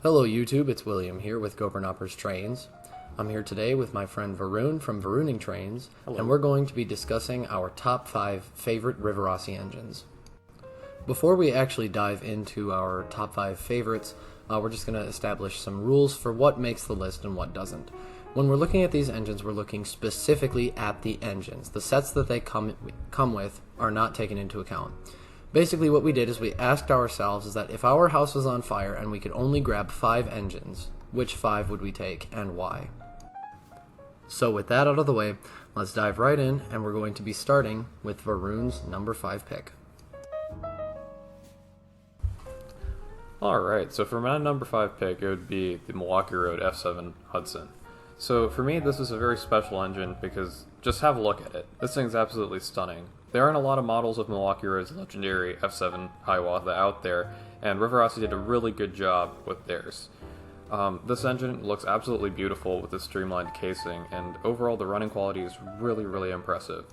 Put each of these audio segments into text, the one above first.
Hello YouTube, it's William here with Gobernoppers Trains. I'm here today with my friend Varun from Varuning Trains, Hello. and we're going to be discussing our top 5 favorite Rivarossi engines. Before we actually dive into our top 5 favorites, we're just going to establish some rules for what makes the list and what doesn't. When we're looking at these engines, we're looking specifically at the engines. The sets that they come with are not taken into account. Basically what we did is we asked ourselves is that if our house was on fire and we could only grab 5 engines, which 5 would we take and why? So with that out of the way, let's dive right in, and we're going to be starting with Varun's number 5 pick. Alright, so for my number 5 pick, it would be the Milwaukee Road F7 Hudson. So for me, this is a very special engine because just have a look at it. This thing's absolutely stunning. There aren't a lot of models of Milwaukee Road's legendary F7 Hiawatha out there, and Rivarossi did a really good job with theirs. This engine looks absolutely beautiful with the streamlined casing, and overall the running quality is really impressive.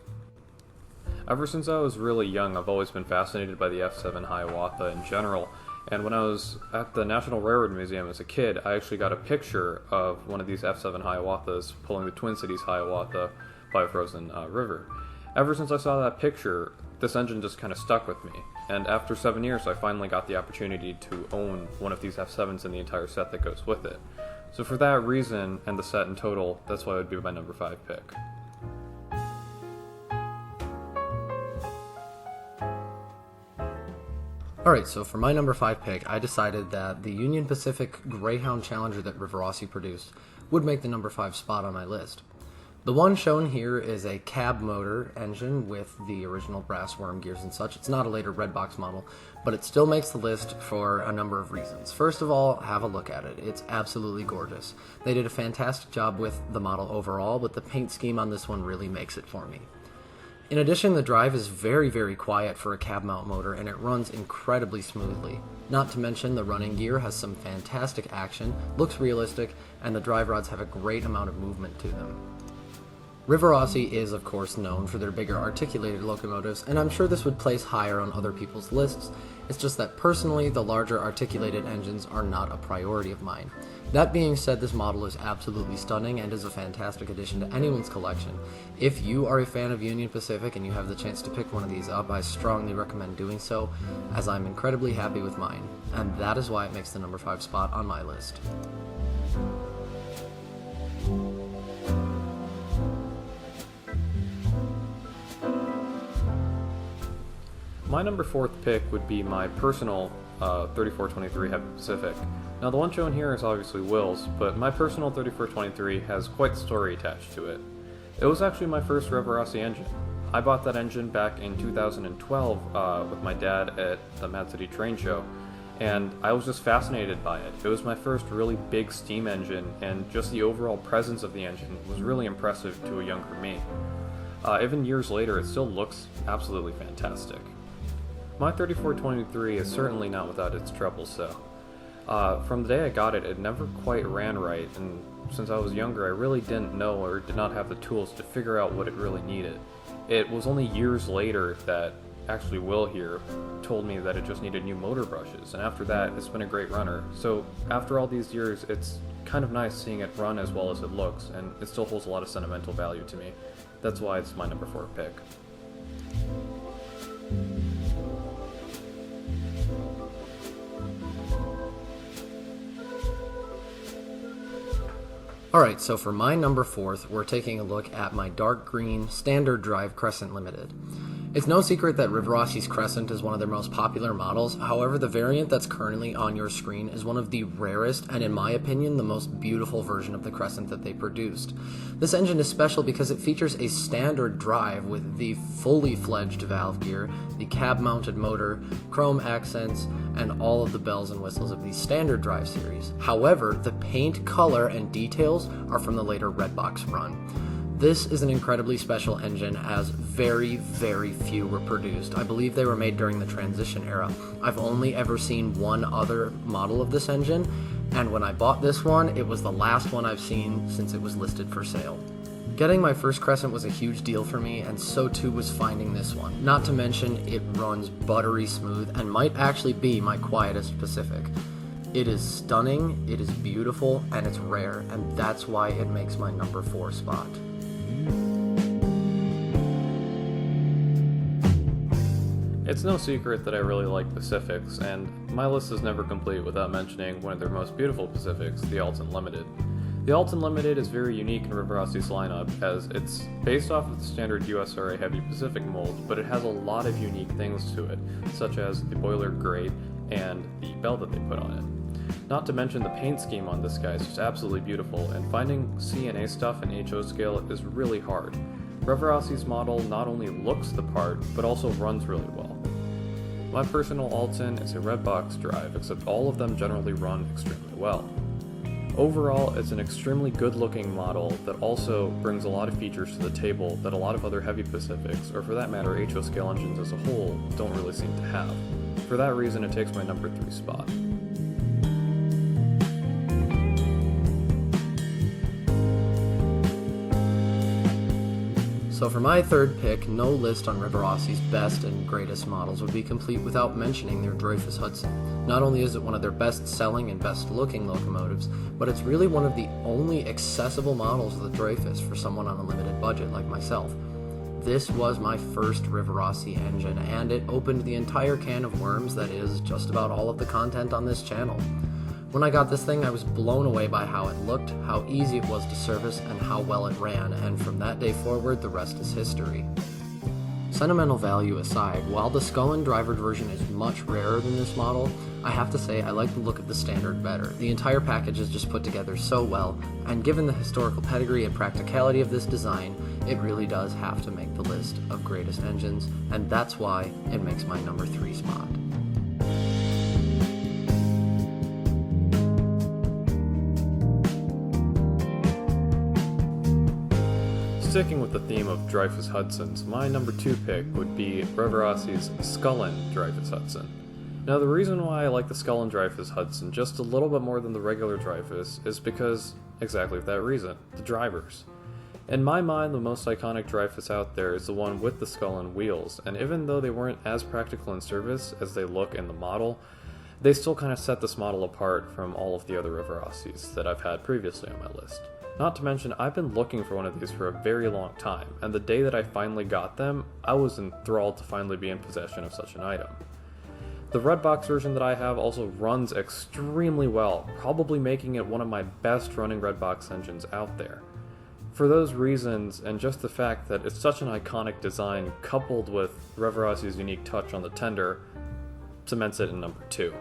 Ever since I was really young, I've always been fascinated by the F7 Hiawatha in general, and when I was at the National Railroad Museum as a kid, I actually got a picture of one of these F7 Hiawathas pulling the Twin Cities Hiawatha by a frozen river. Ever since I saw that picture, this engine just kind of stuck with me, and after 7 years I finally got the opportunity to own one of these F7s and the entire set that goes with it. So for that reason, and the set in total, that's why it would be my number 5 pick. Alright, so for my number 5 pick, I decided that the Union Pacific Greyhound Challenger that Rivarossi produced would make the number 5 spot on my list. The one shown here is a cab motor engine with the original brass worm gears and such. It's not a later red box model, but it still makes the list for a number of reasons. First of all, have a look at it. It's absolutely gorgeous. They did a fantastic job with the model overall, but the paint scheme on this one really makes it for me. In addition, the drive is very quiet for a cab mount motor, and it runs incredibly smoothly. Not to mention the running gear has some fantastic action, looks realistic, and the drive rods have a great amount of movement to them. Rivarossi is, of course, known for their bigger articulated locomotives, and I'm sure this would place higher on other people's lists. It's just that personally, the larger articulated engines are not a priority of mine. That being said, this model is absolutely stunning and is a fantastic addition to anyone's collection. If you are a fan of Union Pacific and you have the chance to pick one of these up, I strongly recommend doing so, as I'm incredibly happy with mine, and that is why it makes the number 5 spot on my list. My number 4th pick would be my personal 3423 Happy Pacific. Now the one shown here is obviously Will's, but my personal 3423 has quite the story attached to it. It was actually my first Rivarossi engine. I bought that engine back in 2012 with my dad at the Mad City Train Show, and I was just fascinated by it. It was my first really big steam engine, and just the overall presence of the engine was really impressive to a younger me. Even years later, it still looks absolutely fantastic. My 3423 is certainly not without its troubles, though. From the day I got it, it never quite ran right, and since I was younger, I really didn't know or did not have the tools to figure out what it really needed. It was only years later that actually Will here told me that it just needed new motor brushes, and after that, it's been a great runner. So after all these years, it's kind of nice seeing it run as well as it looks, and it still holds a lot of sentimental value to me. That's why it's my number 4 pick. Alright, so for my number 4th, we're taking a look at my dark green standard drive Crescent Limited. It's no secret that Rivarossi's Crescent is one of their most popular models. However, the variant that's currently on your screen is one of the rarest and, in my opinion, the most beautiful version of the Crescent that they produced. This engine is special because it features a standard drive with the fully fledged valve gear, the cab-mounted motor, chrome accents, and all of the bells and whistles of the standard drive series. However, the paint, color, and details are from the later Redbox run. This is an incredibly special engine, as very few were produced. I believe they were made during the transition era. I've only ever seen one other model of this engine, and when I bought this one, it was the last one I've seen since it was listed for sale. Getting my first Crescent was a huge deal for me, and so too was finding this one. Not to mention, it runs buttery smooth and might actually be my quietest Pacific. It is stunning, it is beautiful, and it's rare, and that's why it makes my number 4 spot. It's no secret that I really like Pacifics, and my list is never complete without mentioning one of their most beautiful Pacifics, the Alton Limited. The Alton Limited is very unique in Rivarossi's lineup, as it's based off of the standard USRA Heavy Pacific mold, but it has a lot of unique things to it, such as the boiler grate and the bell that they put on it. Not to mention the paint scheme on this guy is just absolutely beautiful, and finding C and A stuff in HO scale is really hard. Rivarossi's model not only looks the part, but also runs really well. My personal Alton is a red box drive, except all of them generally run extremely well. Overall, it's an extremely good looking model that also brings a lot of features to the table that a lot of other Heavy Pacifics, or for that matter HO scale engines as a whole, don't really seem to have. For that reason, it takes my number 3 spot. So for my third pick, no list on Rivarossi's best and greatest models would be complete without mentioning their Dreyfuss Hudson. Not only is it one of their best selling and best looking locomotives, but it's really one of the only accessible models of the Dreyfuss for someone on a limited budget like myself. This was my first Rivarossi engine, and it opened the entire can of worms that is just about all of the content on this channel. When I got this thing, I was blown away by how it looked, how easy it was to service, and how well it ran, and from that day forward, the rest is history. Sentimental value aside, while the Skull and Driver version is much rarer than this model, I have to say I like the look of the Standard better. The entire package is just put together so well, and given the historical pedigree and practicality of this design, it really does have to make the list of greatest engines, and that's why it makes my number 3 spot. Sticking with the theme of Dreyfuss Hudsons, my number 2 pick would be Rivarossi's Scullin Dreyfuss Hudson. Now, the reason why I like the Scullin Dreyfuss Hudson just a little bit more than the regular Dreyfuss is because, exactly for that reason, the drivers. In my mind, the most iconic Dreyfuss out there is the one with the Scullin wheels, and even though they weren't as practical in service as they look in the model, they still kind of set this model apart from all of the other Rivarossis that I've had previously on my list. Not to mention, I've been looking for one of these for a very long time, and the day that I finally got them, I was enthralled to finally be in possession of such an item. The red box version that I have also runs extremely well, probably making it one of my best running red box engines out there. For those reasons, and just the fact that it's such an iconic design coupled with Rivarossi's unique touch on the tender, cements it in number 2.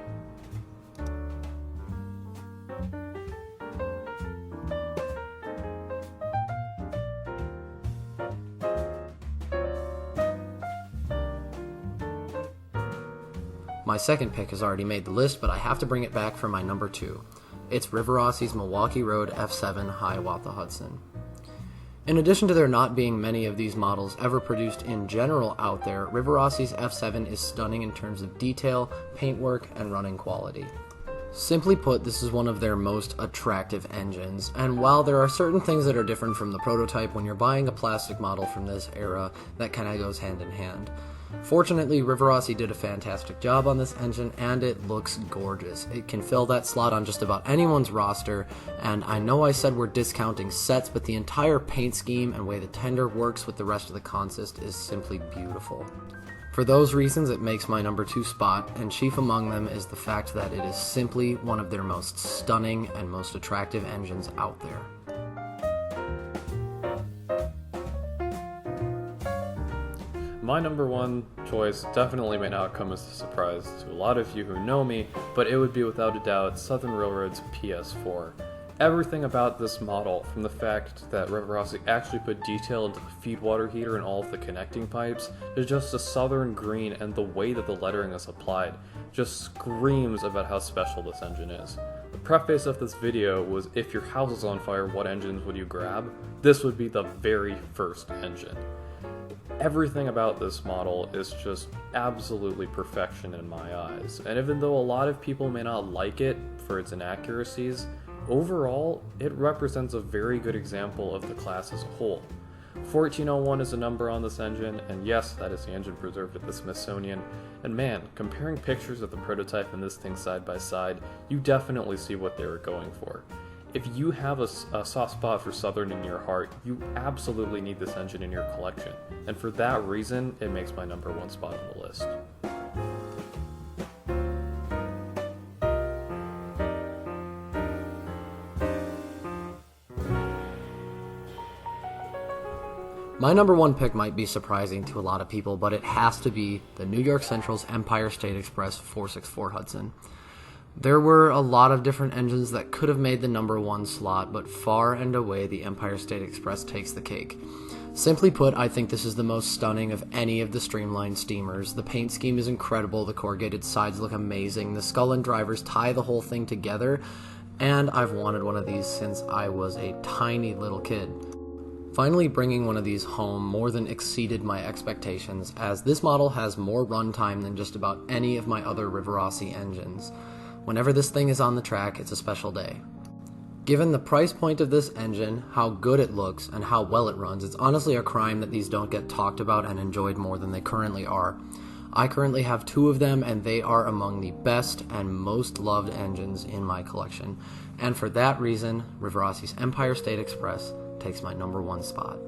My second pick has already made the list, but I have to bring it back for my number 2. It's Rivarossi's Milwaukee Road F7 Hiawatha Hudson. In addition to there not being many of these models ever produced in general out there, Rivarossi's F7 is stunning in terms of detail, paintwork, and running quality. Simply put, this is one of their most attractive engines, and while there are certain things that are different from the prototype when you're buying a plastic model from this era, that kind of goes hand in hand. Fortunately, Rivarossi did a fantastic job on this engine, and it looks gorgeous. It can fill that slot on just about anyone's roster, and I know I said we're discounting sets, but the entire paint scheme and way the tender works with the rest of the consist is simply beautiful. For those reasons, it makes my number 2 spot, and chief among them is the fact that it is simply one of their most stunning and most attractive engines out there. My number 1 choice definitely may not come as a surprise to a lot of you who know me, but it would be without a doubt Southern Railroad's PS4. Everything about this model, from the fact that Rivarossi actually put detail into the feed water heater and all of the connecting pipes, to just the southern green and the way that the lettering is applied, just screams about how special this engine is. The preface of this video was, if your house is on fire, what engines would you grab? This would be the very first engine. Everything about this model is just absolutely perfection in my eyes, and even though a lot of people may not like it for its inaccuracies, overall, it represents a very good example of the class as a whole. 1401 is a number on this engine, and yes, that is the engine preserved at the Smithsonian. And man, comparing pictures of the prototype and this thing side by side, you definitely see what they were going for. If you have a soft spot for Southern in your heart, you absolutely need this engine in your collection. And for that reason, it makes my number 1 spot on the list. My number 1 pick might be surprising to a lot of people, but it has to be the New York Central's Empire State Express 464 Hudson. There were a lot of different engines that could have made the number 1 slot, but far and away the Empire State Express takes the cake. Simply put, I think this is the most stunning of any of the streamlined steamers. The paint scheme is incredible, the corrugated sides look amazing, the skull and drivers tie the whole thing together, and I've wanted one of these since I was a tiny little kid. Finally, bringing one of these home more than exceeded my expectations, as this model has more runtime than just about any of my other Rivarossi engines. Whenever this thing is on the track, it's a special day. Given the price point of this engine, how good it looks, and how well it runs, it's honestly a crime that these don't get talked about and enjoyed more than they currently are. I currently have 2 of them, and they are among the best and most loved engines in my collection. And for that reason, Rivarossi's Empire State Express takes my number 1 spot.